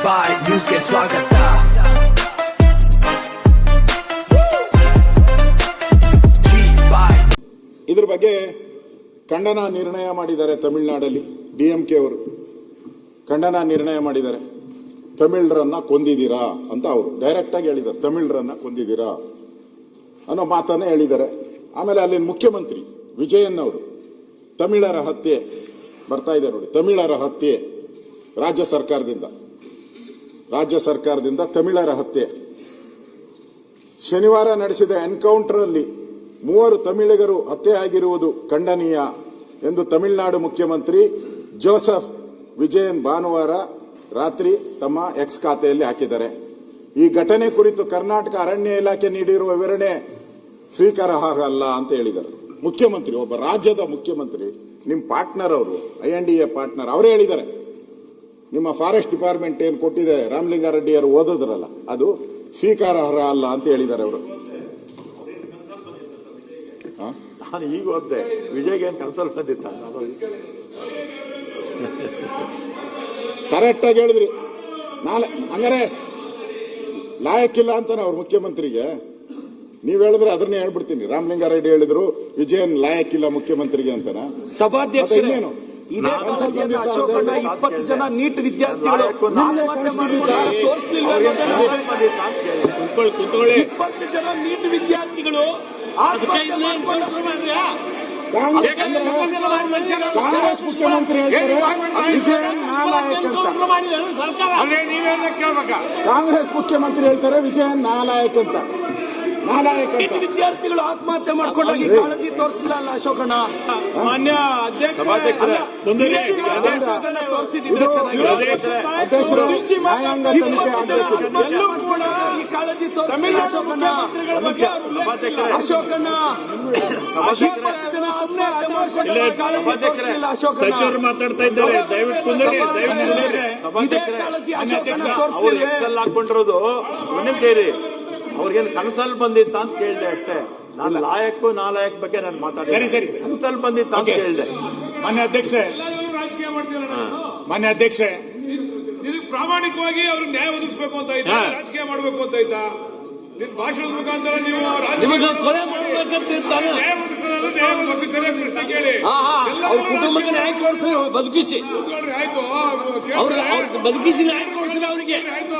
ಬಾಯ್ ನ್ಯೂಸ್ಗೆ ಸ್ವಾಗತ. ಇದ್ರ ಬಗ್ಗೆ ಖಂಡನ ನಿರ್ಣಯ ಮಾಡಿದ್ದಾರೆ ತಮಿಳುನಾಡಲ್ಲಿ. ಡಿಎಂಕೆ ಅವರು ಖಂಡನ ನಿರ್ಣಯ ಮಾಡಿದ್ದಾರೆ. ತಮಿಳರನ್ನ ಕೊಂದಿದ್ದೀರಾ ಅಂತ ಅವರು ಡೈರೆಕ್ಟ್ ಆಗಿ ಹೇಳಿದ್ದಾರೆ. ತಮಿಳರನ್ನ ಕೊಂದಿದ್ದೀರಾ ಅನ್ನೋ ಮಾತನ್ನ ಹೇಳಿದ್ದಾರೆ. ಆಮೇಲೆ ಅಲ್ಲಿನ ಮುಖ್ಯಮಂತ್ರಿ ವಿಜಯನ್ ಅವರು ತಮಿಳರ ಹತ್ಯೆ ಬರ್ತಾ ಇದೆ ನೋಡಿ, ತಮಿಳರ ಹತ್ಯೆ ರಾಜ್ಯ ಸರ್ಕಾರದಿಂದ ತಮಿಳರ ಹತ್ಯೆ. ಶನಿವಾರ ನಡೆಸಿದ ಎನ್ಕೌಂಟರ್ ಅಲ್ಲಿ 3 ತಮಿಳಿಗರು ಹತ್ಯೆ ಆಗಿರುವುದು ಖಂಡನೀಯ ಎಂದು ತಮಿಳುನಾಡು ಮುಖ್ಯಮಂತ್ರಿ ಜೋಸೆಫ್ ವಿಜಯನ್ ಭಾನುವಾರ ರಾತ್ರಿ ತಮ್ಮ ಎಕ್ಸ್ ಖಾತೆಯಲ್ಲಿ ಹಾಕಿದ್ದಾರೆ. ಈ ಘಟನೆ ಕುರಿತು ಕರ್ನಾಟಕ ಅರಣ್ಯ ಇಲಾಖೆ ನೀಡಿರುವ ವಿವರಣೆ ಸ್ವೀಕಾರಾರ್ಹ ಅಲ್ಲ ಅಂತ ಹೇಳಿದ್ದಾರೆ. ಮುಖ್ಯಮಂತ್ರಿ, ಒಬ್ಬ ರಾಜ್ಯದ ಮುಖ್ಯಮಂತ್ರಿ, ನಿಮ್ಮ ಪಾರ್ಟ್ನರ್ ಅವರು, INDA ಪಾರ್ಟ್ನರ್, ಅವರೇ ಹೇಳಿದ್ದಾರೆ ನಿಮ್ಮ ಫಾರೆಸ್ಟ್ ಡಿಪಾರ್ಟ್ಮೆಂಟ್ ಏನು ಕೊಟ್ಟಿದೆ ರಾಮಲಿಂಗಾರೆಡ್ಡಿ ಅವರು ಓದಿದ್ರಲ್ಲ ಅದು ಸ್ವೀಕಾರಾರ್ಹ ಅಲ್ಲ ಅಂತ ಹೇಳಿದ್ದಾರೆ ಅವರು. ನಾನು ಈಗ ಓದ್ದೆ, ವಿಜಯ್ಗೆ ಏನು ಕನ್ಸಲ್ಟ್ ಬಂದಿತ್ತ? ಕರೆಕ್ಟ್ ಆಗಿ ಹೇಳಿದ್ರಿ. ಹಂಗಾರೆ ಲಾಯಕ್ಕಿಲ್ಲ ಅಂತಾನೆ ಅವ್ರ ಮುಖ್ಯಮಂತ್ರಿಗೆ. ನೀವ್ ಹೇಳಿದ್ರೆ ಅದನ್ನೇ ಹೇಳ್ಬಿಡ್ತೀನಿ. ರಾಮಲಿಂಗಾರೆಡ್ಡಿ ಹೇಳಿದ್ರು ವಿಜಯನ್ ಲಾಯಕ್ಕಿಲ್ಲ ಮುಖ್ಯಮಂತ್ರಿಗೆ ಅಂತಾನ. ಸಭಾಧ್ಯಕ್ಷರೇ, ಇದೇ ಅಶೋಕಣ್ಣ 20 ಜನ ನೀಟ್ ವಿದ್ಯಾರ್ಥಿಗಳು ತೋರಿಸಲಿಲ್ಲ. 20 ಜನ ನೀಟ್ ವಿದ್ಯಾರ್ಥಿಗಳು ಕಾಂಗ್ರೆಸ್ ಮುಖ್ಯಮಂತ್ರಿ ಹೇಳ್ತಾರೆ ವಿಜಯನ್ ನಾಲಾಯಕ್ ಅಂತ. ಕಾಂಗ್ರೆಸ್ ಮುಖ್ಯಮಂತ್ರಿ ಹೇಳ್ತಾರೆ ವಿಜಯನ್ ನಾಲಾಯಕ್ ಅಂತ. ವಿದ್ಯಾರ್ಥಿಗಳು ಆತ್ಮಹತ್ಯೆ ಮಾಡ್ಕೊಂಡ್ರೆ ಕಾಳಜಿ ತೋರಿಸಲಿಲ್ಲ ಅಲ್ಲ ಅಶೋಕಣ್ಣ? ಮಾನ್ಯ ಅಧ್ಯಕ್ಷರು ನ್ಯಾಯಾಂಗ ತನಿಖೆ ಕಾಳಜಿ ಅಶೋಕಣ್ಣ ಸಚಿವರು ಮಾತಾಡ್ತಾ ಇದ್ದಾರೆ. ದಯವಿಟ್ಟು ಇದೇ ಕಾಳಜಿ ಅಶೋಕಣ್ಣ ತೋರಿಸಲಿಲ್ಲ. ಹಾಕೊಂಡಿರೋದು ಸೇರಿ ಅವ್ರಿಗೇನು ಕನಸಲ್ಲಿ ಬಂದಿತ್ತ ಅಂತ ಕೇಳಿದೆ ಅಷ್ಟೇ. ನಾನು ಲಾಯಕ್ಕು ನಾಲಾಯಕ್ ಬಗ್ಗೆ ನಾನು ಮಾತಾಡಿದೆ. ಸರಿ ಕನಸಲ್ಲಿ ಬಂದಿತ್ತ ಅಂತ ಕೇಳಿದೆ. ಮಾನ್ಯ ಅಧ್ಯಕ್ಷೆ ಪ್ರಾಮಾಣಿಕವಾಗಿ ಅವ್ರಿಗೆ ನ್ಯಾಯ ಒದಗಿಸಬೇಕು ಅಂತ ಇದ್ದ, ರಾಜಕೀಯ ಮಾಡಬೇಕು ಅಂತ ಇದ್ದ. ನಿನ್ ಭಾಷಣದ ಮುಖಾಂತರ ನೀವು ಅವ್ರ ಕುಟುಂಬಕ್ಕೆ ನ್ಯಾಯ ಕೊಡಿಸಿ ಬದುಕಿಸಿ, ಆಯ್ತು ಅವ್ರಿಗೆ ಬದುಕಿಸಿ ನ್ಯಾಯ ಕೊಡ್ತೀವಿ ಅವರಿಗೆ. ಆಯ್ತು.